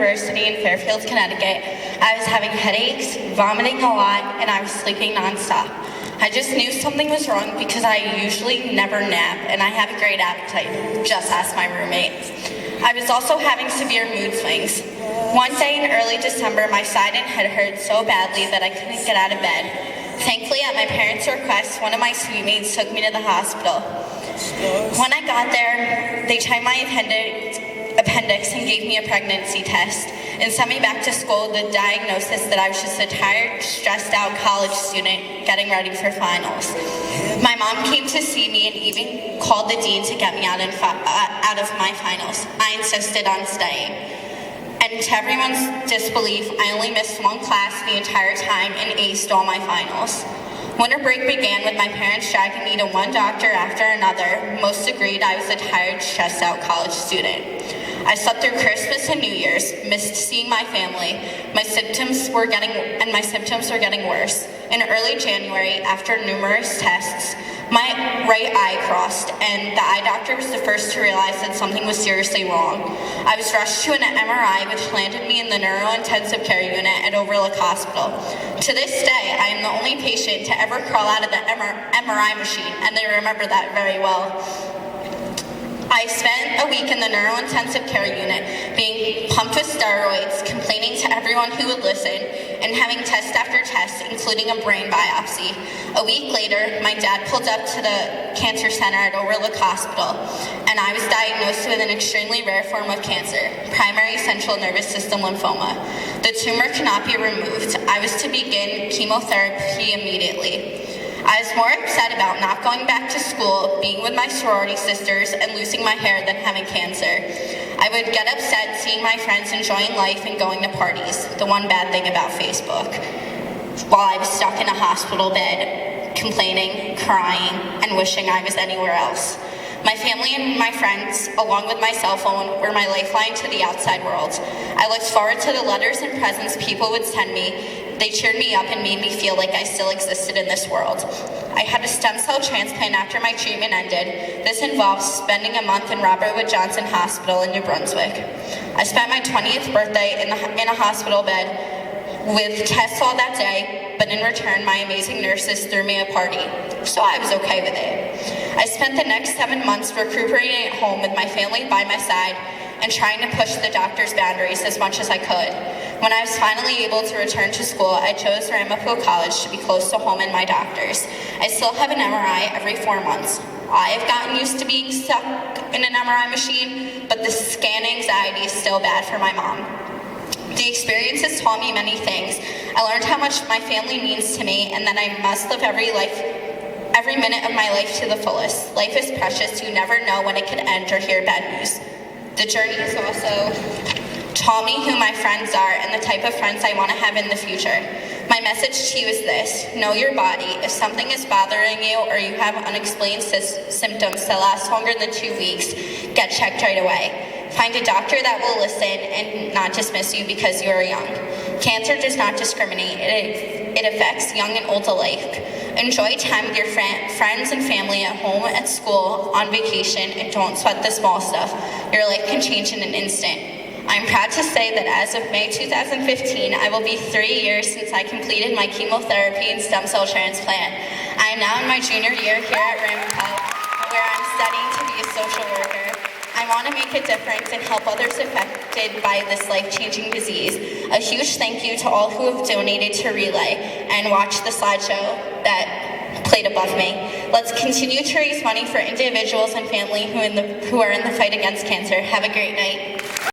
University in Fairfield, Connecticut, I was having headaches, vomiting a lot, and I was sleeping nonstop. I just knew something was wrong because I usually never nap, and I have a great appetite. Just ask my roommate. I was also having severe mood swings. One day in early December, my side and head hurt so badly that I couldn't get out of bed. Thankfully, at my parents' request, one of my suite mates took me to the hospital. When I got there, they checked my appendix and gave me a pregnancy test and sent me back to school with the diagnosis that I was just a tired, stressed out college student getting ready for finals. My mom came to see me and even called the dean to get me out of my finals. I insisted on staying. And to everyone's disbelief, I only missed one class the entire time and aced all my finals. Winter break began with my parents dragging me to one doctor after another. Most agreed I was a tired, stressed out college student. I slept through Christmas and New Year's, missed seeing my family. My symptoms were getting worse. In early January, after numerous tests, my right eye crossed, and the eye doctor was the first to realize that something was seriously wrong. I was rushed to an MRI, which landed me in the neurointensive care unit at Overlook Hospital. To this day, I am the only patient to ever crawl out of the MRI machine, and they remember that very well. I spent a week in the neurointensive care unit, being pumped with steroids, complaining to everyone who would listen, and having test after test, including a brain biopsy. A week later, my dad pulled up to the cancer center at Overlook Hospital, and I was diagnosed with an extremely rare form of cancer, primary central nervous system lymphoma. The tumor cannot be removed. I was to begin chemotherapy immediately. I was more upset about not going back to school, being with my sorority sisters, and losing my hair than having cancer. I would get upset seeing my friends enjoying life and going to parties, the one bad thing about Facebook, while I was stuck in a hospital bed, complaining, crying, and wishing I was anywhere else. My family and my friends, along with my cell phone, were my lifeline to the outside world. I looked forward to the letters and presents people would send me. They cheered me up and made me feel like I still existed in this world. I had a stem cell transplant after my treatment ended. This involved spending a month in Robert Wood Johnson Hospital in New Brunswick. I spent my 20th birthday in a hospital bed with tests all that day, but in return, my amazing nurses threw me a party, so I was okay with it. I spent the next 7 months recuperating at home with my family by my side and trying to push the doctor's boundaries as much as I could. When I was finally able to return to school, I chose Ramapo College to be close to home and my doctors. I still have an MRI every 4 months. I have gotten used to being stuck in an MRI machine, but the scan anxiety is still bad for my mom. The experience has taught me many things. I learned how much my family means to me, and that I must live every minute of my life to the fullest. Life is precious. You never know when it could end or hear bad news. The journey has also taught me who my friends are and the type of friends I want to have in the future. My message to you is this: know your body. If something is bothering you or you have unexplained symptoms that last longer than 2 weeks, get checked right away. Find a doctor that will listen and not dismiss you because you are young. Cancer does not discriminate. It affects young and old alike. Enjoy time with your friends and family at home, at school, on vacation, and don't sweat the small stuff. Your life can change in an instant. I'm proud to say that as of May 2015, I will be 3 years since I completed my chemotherapy and stem cell transplant. I am now in my junior year here at Ramapo, where I'm studying to be a social worker. I want to make a difference and help others affected by this life-changing disease. A huge thank you to all who have donated to Relay and watched the slideshow that played above me. Let's continue to raise money for individuals and family who are in the fight against cancer. Have a great night.